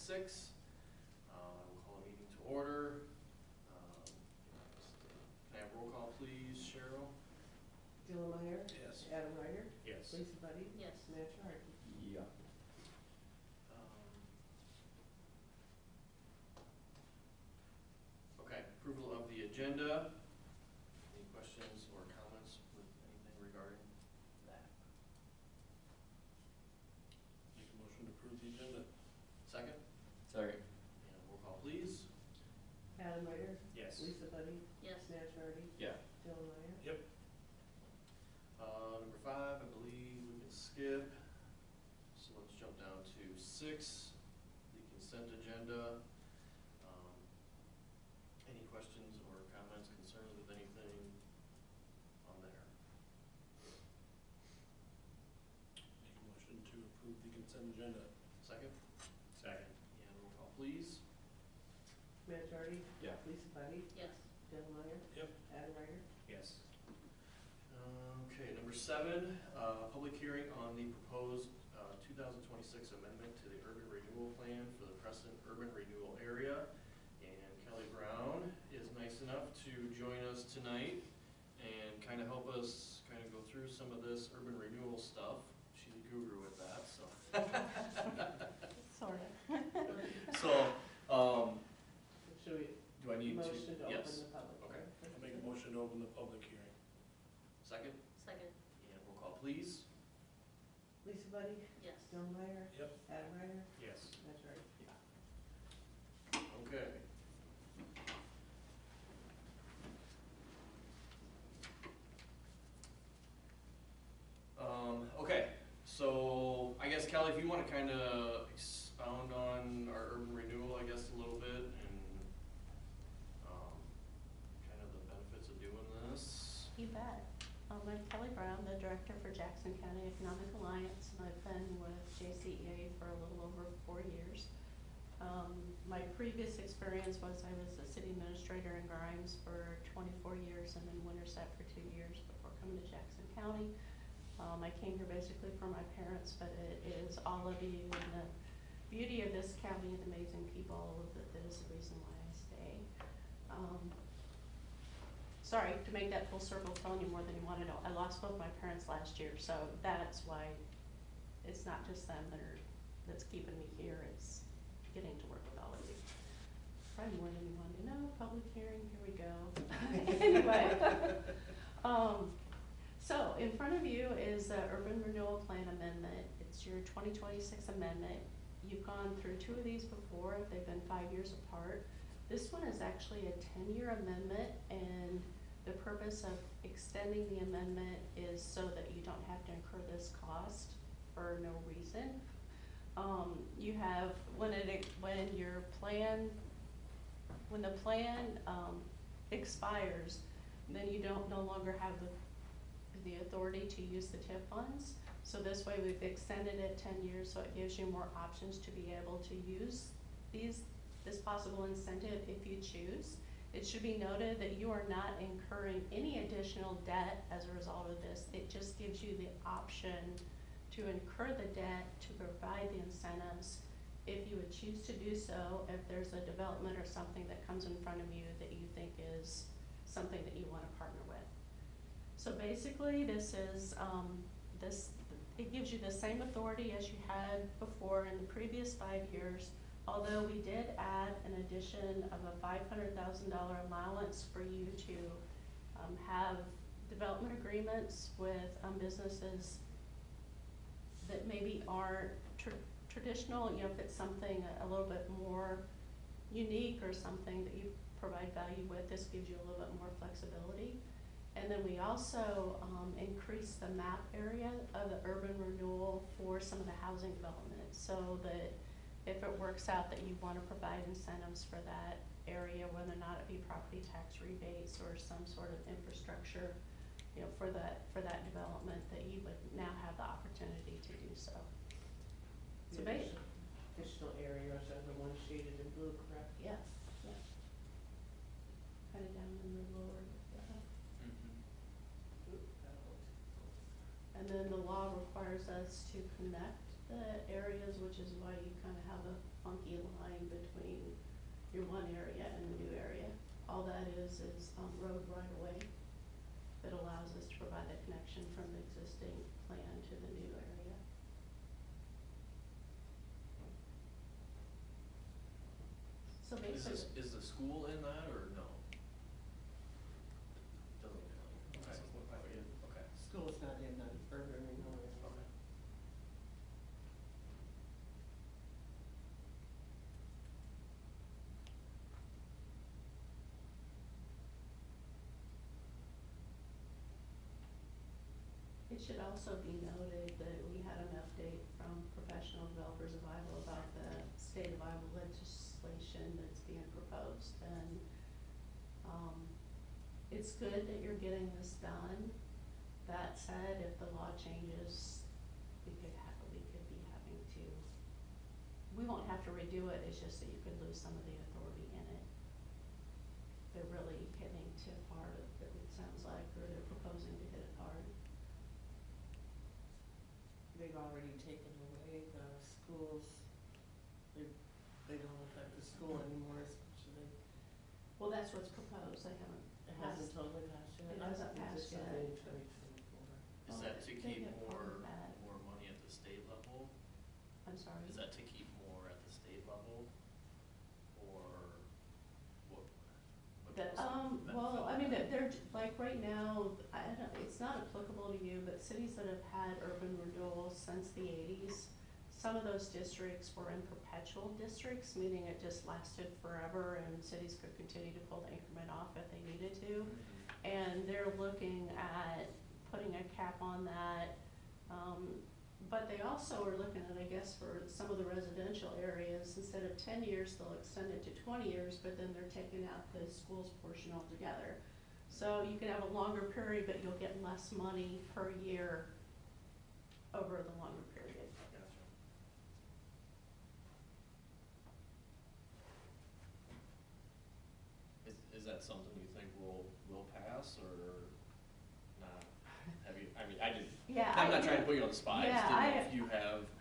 6. I will call a meeting to order. Can I have roll call, please, Cheryl? Dylan Meyer? Yes. Adam Ryder? Yes. Lisa Buddy? Yes. Matt Charity? Yeah. Okay, approval of the agenda. Any questions or comments with anything regarding that? Make a motion to approve the agenda. Second? Second. And roll call, please. Adam Ryder? Yes. Lisa Buddy? Yes. Matt Charity? Yeah. Dylan Meyer? Yep. Number 5, I believe we can skip. So let's jump down to 6, the consent agenda. Any questions or comments, concerns with anything on there? Make a motion to approve the consent agenda. Second? Second. And roll call, please. Matt Charity? Yeah. Lisa Buddy? Yes. Dylan Meyer? Yep. Adam Ryder? Yes. Okay, number 7, public hearing on the proposed 2026 amendment to the urban renewal plan for the Crescent Urban Renewal Area. And Kelly Brown is nice enough to join us tonight and kind of help us kind of go through some of this urban renewal stuff. She's a guru with that, so. Sort of. So, Should we do I need to? motion to open Yes. the public? Okay. hearing? I'll make a motion to open the public hearing. Second? Second. And roll call, please. Lisa Buddy? Yes. Dylan Meyer? Yep. Adam Ryder? Yes. Matt Charity? Okay. Okay, so I guess Kelly, if you want to kind of expound on our urban renewal, I guess, a little bit, and kind of the benefits of doing this. You bet. I'm Kelly Brown, the Director for Jackson County Economic Alliance, and I've been with JCEA for a little over 4 years. My previous experience was I was a city administrator in Grimes for 24 years and in Winterset for 2 years before coming to Jackson County. I came here basically for my parents, but it is all of you and the beauty of this county and amazing people that is the reason why I stay. Sorry, to make that full circle, telling you more than you want to know. I lost both my parents last year, so that's why it's not just them that's keeping me here. It's getting to work with all of you. Probably more than you want to know. Public hearing, here we go. Anyway, so in front of you is the Urban Renewal Plan Amendment. It's your 2026 amendment. You've gone through 2 of these before. They've been 5 years apart. This one is actually a 10-year amendment, and the purpose of extending the amendment is so that you don't have to incur this cost for no reason. You have, when the plan expires, then you don't no longer have the authority to use the TIF funds. So this way we've extended it 10 years, so it gives you more options to be able to use this possible incentive if you choose. It should be noted that you are not incurring any additional debt as a result of this. It just gives you the option to incur the debt to provide the incentives if you would choose to do so, if there's a development or something that comes in front of you that you think is something that you want to partner with. So basically this is, it gives you the same authority as you had before in the previous 5 years, although we did add an addition of a $500,000 allowance for you to have development agreements with businesses that maybe aren't traditional. You know, if it's something a little bit more unique or something that you provide value with, this gives you a little bit more flexibility. And then we also increase the map area of the urban renewal for some of the housing development, so that if it works out that you want to provide incentives for that area, whether or not it be property tax rebates or some sort of infrastructure, you know, for that development, that you would now have the opportunity to do so. So basically, additional areas are the ones shaded in blue, correct? yes, yes. Kind of down in the lower. And then the law requires us to connect the areas, which is why you kind of have a funky line between your one area and the new area. All that is road right away that allows us to provide that connection from the existing plan to the new area. So basically. Is the school in that or no? Doesn't look like it. Doesn't look like it. Okay. School's not in the urban renewal area. Okay. It should also be noted that we had an update from Professional Developers of Iowa about the state of Iowa legislation that's being proposed. And it's good that you're getting this done. That said, if the law changes, we could be having to, we won't have to redo it, it's just that you could lose some of the authority in it. They're really hitting TIF hard, it sounds like, or they're proposing to hit it hard. They've already taken away the schools, they don't affect the school anymore, especially, Well, that's what's proposed, they haven't. it hasn't totally passed yet. It hasn't passed yet. I thought it was something in 2024. Is Well, that to they keep get part of that. more money at the state level? I'm sorry. Is that to keep more at the state level? Or what? That, goes that well, I fill mean, in? they're, like, right now, I don't, it's not applicable to you, but cities that have had urban renewal since the eighties, some of those districts were in perpetual districts, meaning it just lasted forever and cities could continue to pull the increment off if they needed to. And they're looking at putting a cap on that, but they also are looking at, I guess, for some of the residential areas, instead of 10 years, they'll extend it to 20 years, but then they're taking out the schools portion altogether. So you can have a longer period, but you'll get less money per year over the longer period. Gotcha. Is that something you think will pass or not? Have you, I mean, I didn't, Yeah, I'm not trying to put you on the spot, I just yeah, didn't know if you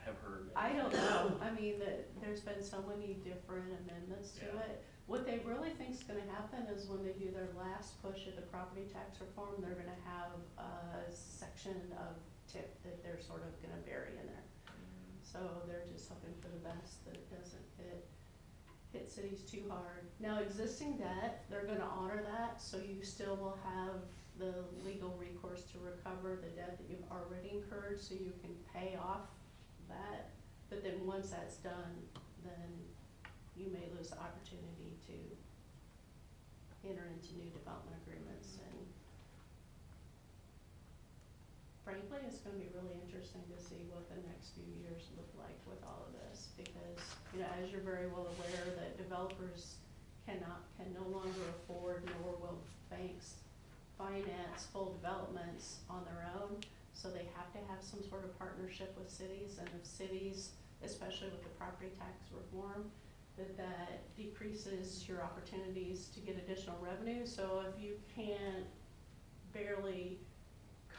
have heard. I don't know, I mean, there's been so many different amendments to Yeah. it. What they really think's gonna happen is when they do their last push at the property tax reform, they're gonna have a section of TIP that they're sort of gonna bury in there. So they're just hoping for the best, that it doesn't hit cities too hard. Now, existing debt, they're gonna honor that, so you still will have the legal recourse to recover the debt that you've already incurred, so you can pay off that. But then once that's done, then you may lose the opportunity to enter into new development agreements. And frankly, it's gonna be really interesting to see what the next few years look like with all of this, because, you know, as you're very well aware, that developers can no longer afford, nor will banks finance full developments on their own, so they have to have some sort of partnership with cities, and if cities, especially with the property tax reform, that decreases your opportunities to get additional revenue. So if you can't barely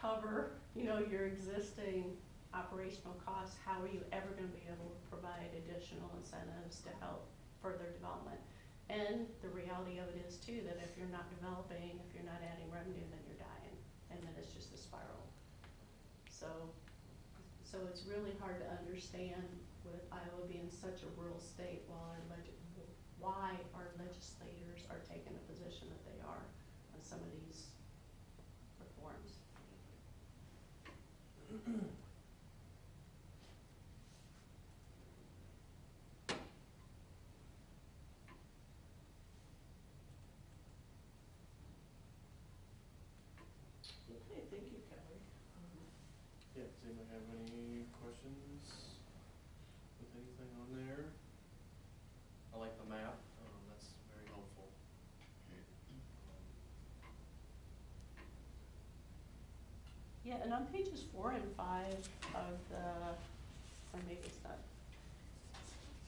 cover, you know, your existing operational costs, how are you ever gonna be able to provide additional incentives to help further development? And the reality of it is too, that if you're not developing, if you're not adding revenue, then you're dying, and then it's just a spiral. So it's really hard to understand with Iowa being such a rural state, why our legislators are taking the position that they are on some of these reforms. Okay, thank you, Kelly. Yeah, does anybody have any questions with anything on there? I like the map, that's very helpful. Yeah, and on pages 4 and 5 of the, or maybe it's not.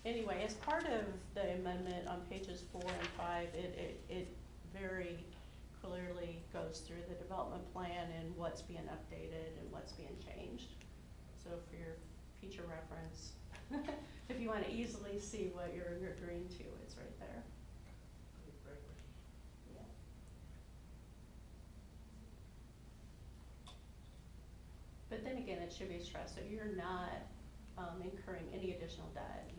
Anyway, as part of the amendment on pages 4 and 5, it very clearly goes through the development plan and what's being updated and what's being changed. So for your future reference. If you wanna easily see what you're agreeing to, it's right there. Yeah. But then again, it should be stressed, so you're not incurring any additional debt.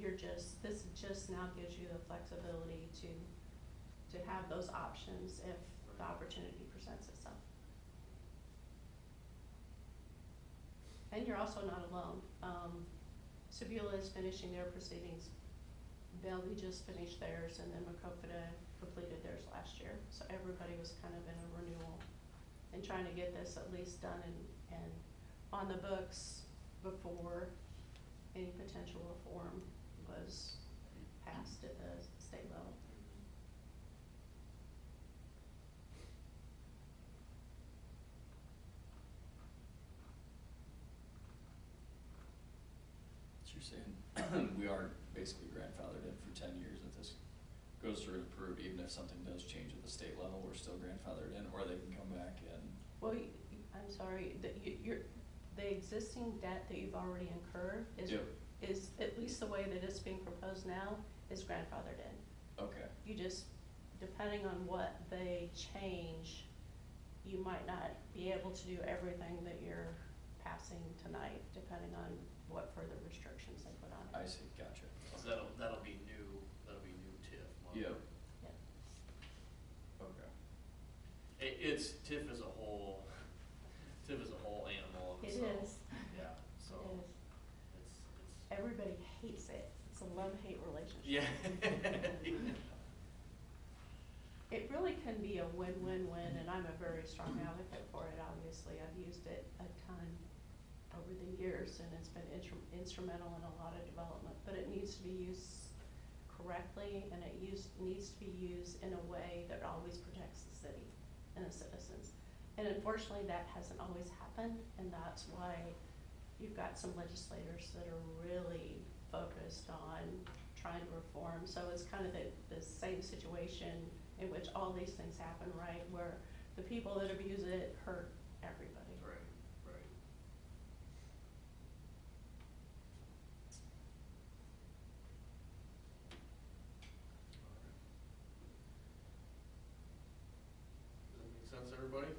This just now gives you the flexibility to have those options if the opportunity presents itself. And you're also not alone. Sebula is finishing their proceedings. Bellevue just finished theirs, and then Macokota completed theirs last year. So everybody was kind of in a renewal and trying to get this at least done and on the books before any potential reform was passed at the state level. So you're saying we are basically grandfathered in for 10 years if this goes through and approved, even if something does change at the state level, we're still grandfathered in, or they can come back and. Well, I'm sorry, the existing debt that you've already incurred is, at least the way that it's being proposed now, is grandfathered in. Okay. You just, depending on what they change, you might not be able to do everything that you're passing tonight, depending on what further restrictions they put on it. I see, gotcha. So that'll be new TIF money. Yep. Yeah. Okay. It's TIF as a whole animal of It itself. is. Yeah, so It is. it's. Everybody hates it. It's a love-hate relationship. Yeah. It really can be a win-win-win, and I'm a very strong advocate for it, obviously. I've used it a ton over the years, and it's been instrumental in a lot of development, but it needs to be used correctly, and it needs to be used in a way that always protects the city and the citizens. And unfortunately, that hasn't always happened, and that's why you've got some legislators that are really focused on trying to reform. So it's kind of the same situation in which all these things happen, right? Where the people that abuse it hurt everybody. Right. Does that make sense, everybody?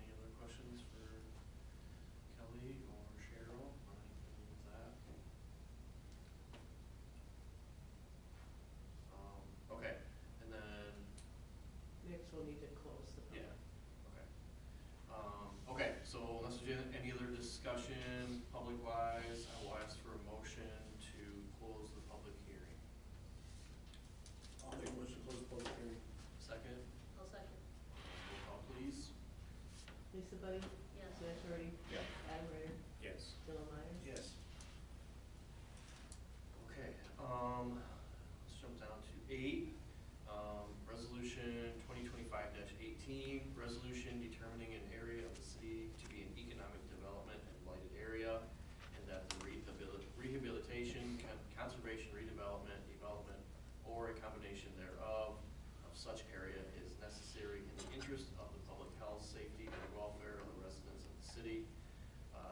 Any other questions for Kelly or Cheryl on anything with that? Okay, and then, Next, we'll need to close the public. yeah, okay. Okay, so unless there's any other discussion, public-wise, I will ask for a motion to close the public hearing. I'll make a motion to close the public hearing. Second, I'll second. roll call please. Lisa Buddy? Yes. Matt Doherty? Yeah. Adam Ryder? Yes. Dylan Myers? Yes. Okay, let's jump down to 8, resolution 2025-18, resolution determining an area of the city to be an economic development and blighted area, and that the rehabilitation, conservation, redevelopment, development, or a combination thereof of such area is necessary in the interest of the public health, safety, and welfare of the residents of the city,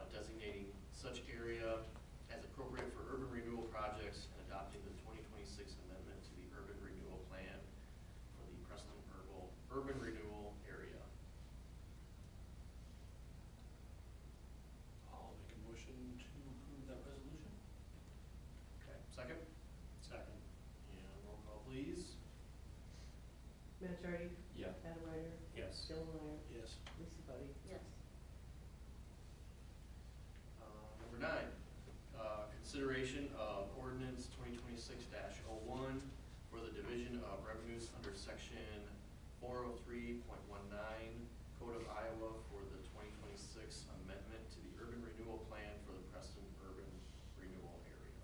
designating such area as appropriate for urban renewal projects and adopting the 2026 amendment to the urban renewal plan for the Preston urban renewal area. I'll make a motion to approve that resolution. Okay, second? Second. And roll call please. Matt Doherty? Yeah. Adam Ryder? Yes. Dylan Myers? Yes. Lisa Buddy? Yes. Number 9, consideration of ordinance 2026-01 for the division of revenues under section 403.19 Code of Iowa for the 2026 amendment to the urban renewal plan for the Preston urban renewal area.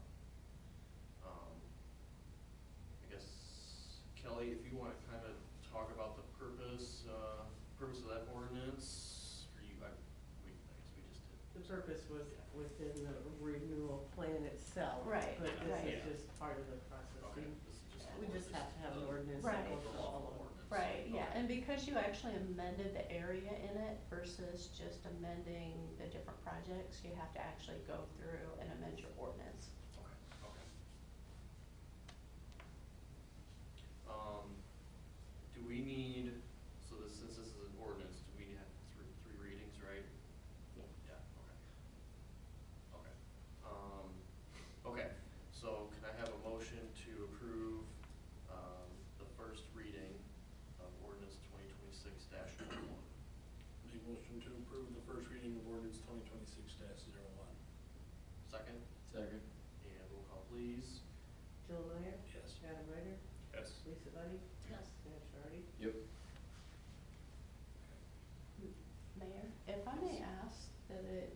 I guess, Kelly, if you want to kind of talk about the purpose of that ordinance, or I guess we just did. The purpose was within the renewal plan itself. Right, But this right. is just part of the process. Okay, this is just. We just have to have an ordinance Right. that goes The to all lawful of them. ordinance. Right, yeah, and because you actually amended the area in it versus just amending the different projects, you have to actually go through and amend your ordinance. Okay, okay. Do we need, so this, since this is an ordinance, do we have three readings, right? Yeah. Yeah, okay. Okay. Okay, so can I have a motion to approve, the first reading of ordinance 2026-01? Make motion to approve the first reading of ordinance 2026-01. Second, Second. and roll call please. Jill Meyer. Yes. Adam Ryder. Yes. Lisa Buddy. Yes. Matt Charity. Yep. Mayor, if I may ask that it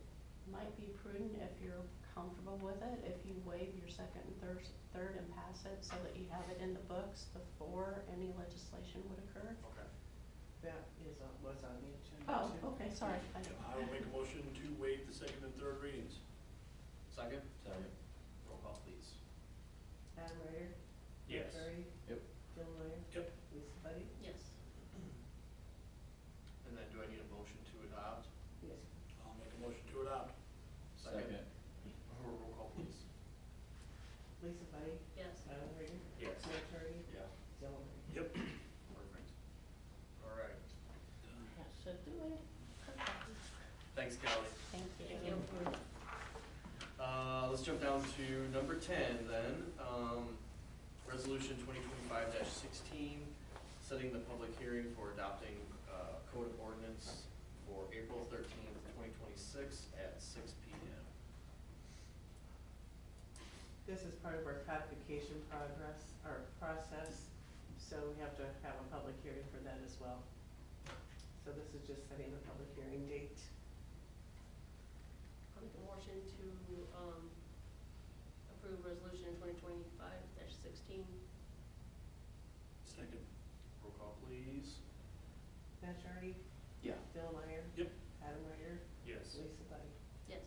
might be prudent, if you're comfortable with it, if you waive your second and third and pass it so that you have it in the books before any legislation would occur? Okay. That was on the agenda Oh, too. okay, sorry. I will make a motion to waive the second and third readings. Second, Second. roll call please. Adam Ryder. Yes. Matt Charity. Yep. Jill Meyer. Yep. Lisa Buddy. Yes. And then do I need a motion to adopt? Yes. I'll make a motion to adopt. Second. Roll call please. Lisa Buddy. Yes. Adam Ryder. Yes. Matt Charity. Yeah. Jill Meyer. Yep. Perfect. All right. That should do it. Thanks, Kelly. Thank you. Thank you. Let's jump down to number 10 then. Resolution 2025-16, setting the public hearing for adopting code of ordinance for April 13th, 2026 at 6 p.m. This is part of our codification process, so we have to have a public hearing for that as well. So this is just setting the public hearing date. I'll make a motion to, approve resolution 2025-16. Second. Roll call please. Matt Charity. Yeah. Jill Meyer. Yep. Adam Ryder. Yes. Lisa Buddy. Yes.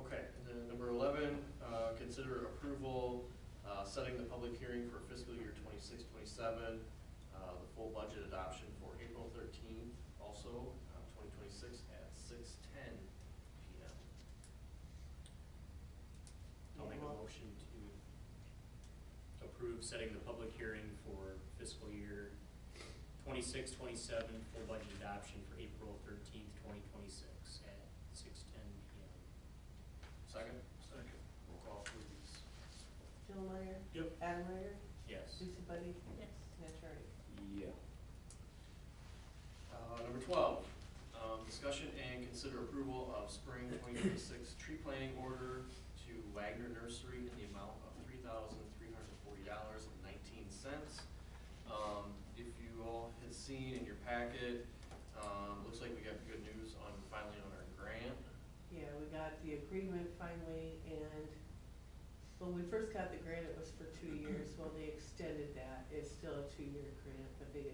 Okay, and then number 11, consider approval, setting the public hearing for fiscal year 26-27, the full budget adoption for April 13th, also 2026 at 6:10 p.m. I'll make a motion to approve setting the public hearing for fiscal year 26-27 full budget adoption for April 13th, 2026 at 6:10 p.m. Second, Second. roll call please. Jill Meyer. Yep. Adam Ryder. Yes. Lisa Buddy. Yes. Matt Charity. Yeah. Number 12, discussion and consider approval of spring 2026 tree planting order to Wagner Nursery in the amount of $3,340.19. If you all had seen in your packet, looks like we got good news on finally on our grant. Yeah, we got the agreement finally, and when we first got the grant, it was for 2 years. Well, they extended that. It's still a 2-year grant, but they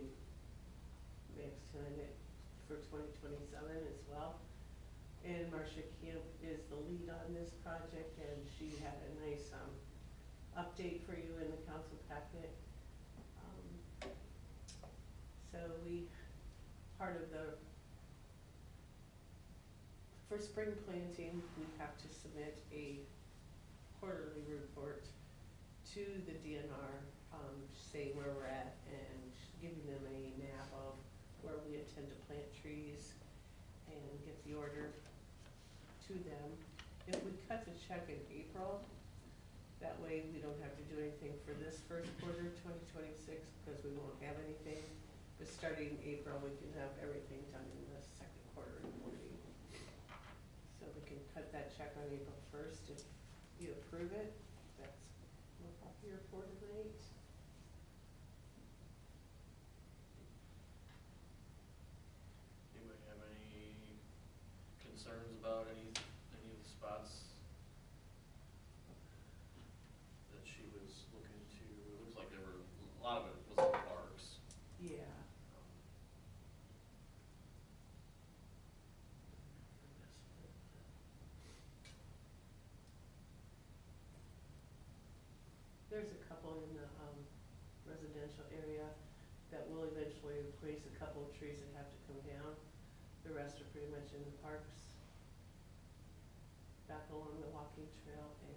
extended it for 2027 as well. And Marcia Camp is the lead on this project, and she had a nice update for you in the council packet. So part of for spring planting, we have to submit a quarterly report to the DNR, saying where we're at and giving them a map of where we intend to plant trees and get the order to them. If we cut the check in April, that way we don't have to do anything for this first quarter, 2026, because we won't have anything. But starting April, we can have everything done in the second quarter reporting. So we can cut that check on April 1st if you approve it. That's what your report tonight. Anybody have any concerns about any of the spots that she was looking to? It looks like there were, a lot of it was in parks. Yeah. There's a couple in the residential area. that will eventually replace a couple of trees that have to come down. The rest are pretty much in the parks, back along the walking trail and,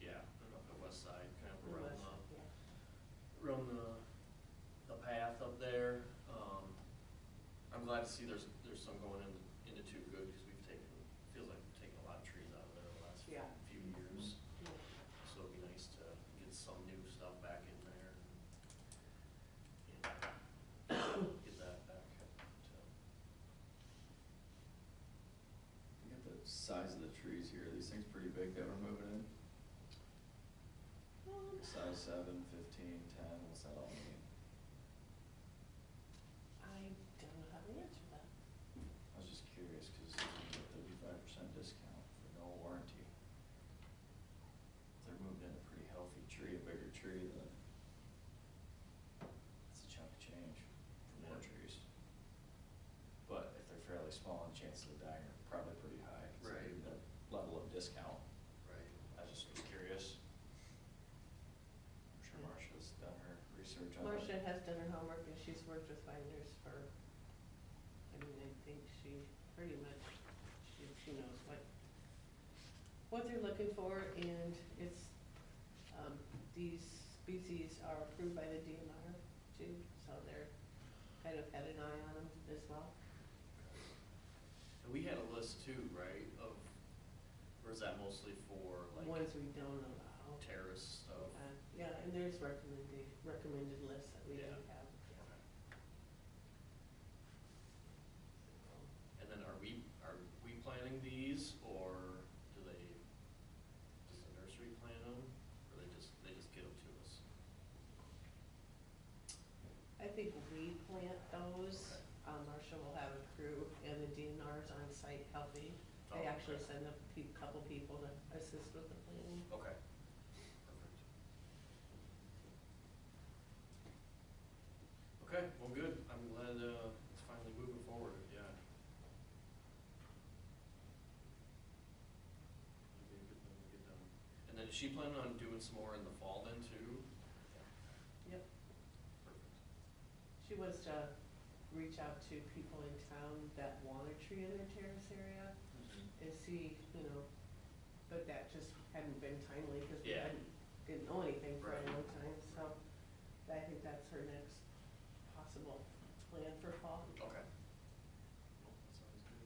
Yeah, and up the west side, kind of the around west, yeah. the path up there. I'm glad to see there's some going into Too Good, because feels like we've taken a lot of trees out of there the last Yeah. few years. Yeah. So it'd be nice to get some new stuff back in there and get that back to. Look at the size of the trees here, these things pretty big that we're moving in. Size 7, 15, 10, what's that all mean? I don't know how to answer that. I was just curious, cause you get 35% discount for no warranty. They're moving in a pretty healthy tree, a bigger tree, then that's a chunk of change for more Yeah. trees. But if they're fairly small, the chances of dying are probably pretty high, Right. considering the level of discount. Right. I just was curious. I'm sure Marcia's done her research on it. Marcia has done her homework and she's worked with binders for, I mean, I think she pretty much, she knows what they're looking for, and it's, these species are approved by the DNR too, so they're kind of had an eye on them as well. And we had a list too, right, or is that mostly for like Ones we don't allow. terrace stuff? Yeah, and there's recommended lists that we do Yeah. have. Okay. And then are we planting these, or does the nursery plant them, or they just get them to us? I think we plant those. Okay. Marcia will have a crew, and the DNR's on site helping. They Oh, actually okay. send a couple people to assist with the planting. Okay. Perfect. Okay, well, good. I'm glad it's finally moving forward, yeah. It'll be a good thing to get done. And then is she planning on doing some more in the fall then too? Yep. Perfect. She wants to reach out to people in town that want a tree in their terrace area and see, but that just hadn't been timely because we Yeah. didn't know anything for a Right. long time, so I think that's her next possible plan for fall. Okay. Well, that sounds good.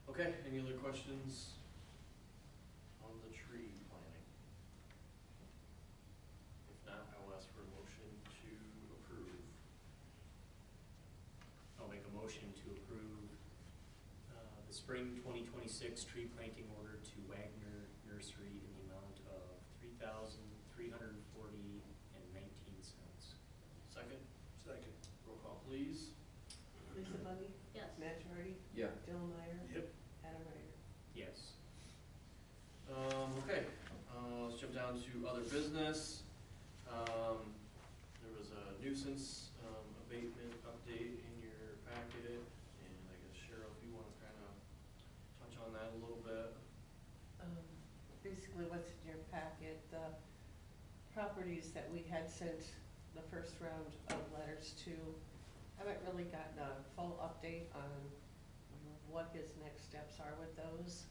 Okay, any other questions on the tree planting? If not, I will ask for a motion to approve. I'll make a motion to approve the spring 2026 tree planting order to Wagner Nursery in the amount of $3,340.19. Second, Second. roll call please. Lisa Bunny, Yes. Matt Charity, Yeah. Dylan Meyer, Yep. Adam Ryder. Yes. Okay, let's jump down to other business. There was a nuisance abatement update in your packet, and I guess Cheryl, if you want to kind of touch on that a little bit. Basically what's in your packet, the properties that we had sent the first round of letters to, haven't really gotten a full update on what his next steps are with those.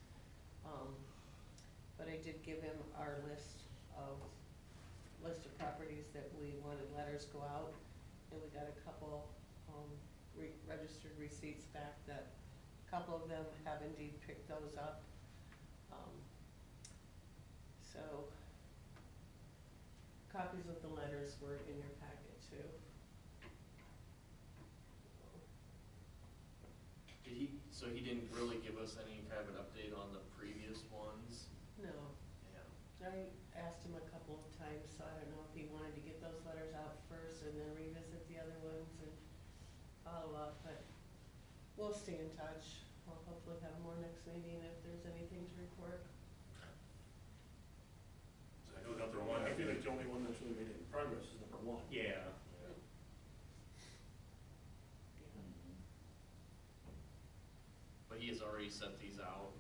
But I did give him our list of properties that we wanted letters go out, and we got a couple, registered receipts back that a couple of them have indeed picked those up. So, copies of the letters were in your packet too. So he didn't really give us any kind of an update on the previous ones? No, Yeah. I asked him a couple of times, so I don't know if he wanted to get those letters out first and then revisit the other ones and follow up, but we'll stay in touch. We'll hopefully have more next meeting if there's anything to report. I know number one, I feel like the only one that's really made any progress is number one. Yeah. Yeah. But he has already sent these out?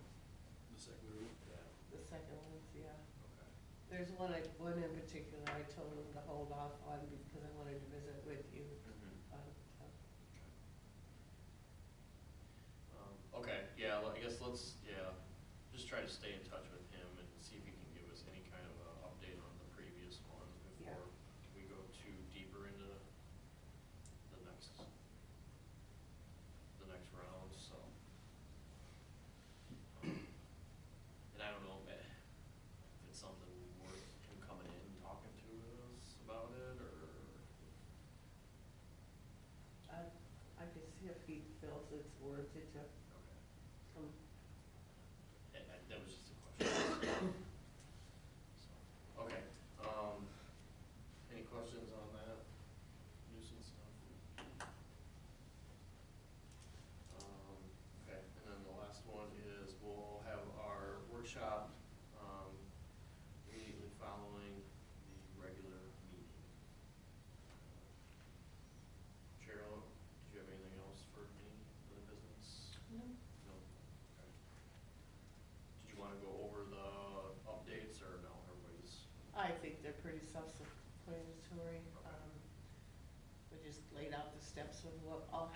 The second group. Yeah. The second ones, yeah. Okay. There's one in particular I told him to hold off on because I wanted to visit with you. So. Okay, yeah, I guess let's, just try to stay in touch with him and see if he can give us any kind of a update on the previous one Yeah. before we go too deeper into the next round, so. And I don't know if it's something worth him coming in and talking to us about it, or, I could see if he feels it's worth it to okay. come. That was just a question. So, okay, any questions on that nuisance stuff? Okay, and then the last one is we'll have our workshop, immediately following the regular meeting. Cheryl, did you have anything else for me, for the business? No. No? Okay. Did you wanna go over the updates, or no, everybody's? I think they're pretty self-explanatory. We just laid out the steps of what, all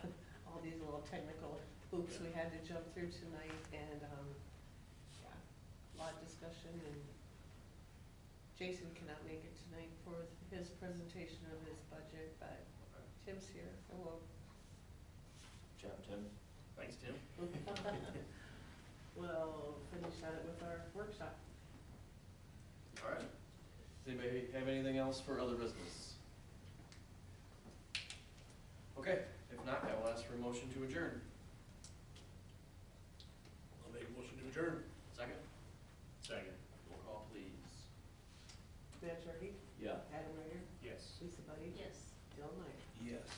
these little technical hoops we had to jump through tonight, and, yeah, a lot of discussion, and Jason cannot make it tonight for his presentation of his budget, but Okay. Tim's here, so we'll, Good job, Tim. Thanks, Tim. we'll finish that with our workshop. All right. Does anybody have anything else for other business? Okay, if not, I will ask for a motion to adjourn. I'll make a motion to adjourn. Second? Second. Roll call, please. Matt Shorty, Yeah. Adam Ryder, Yes. Lisa Buddy, Yes. Jill Meyer. Yes.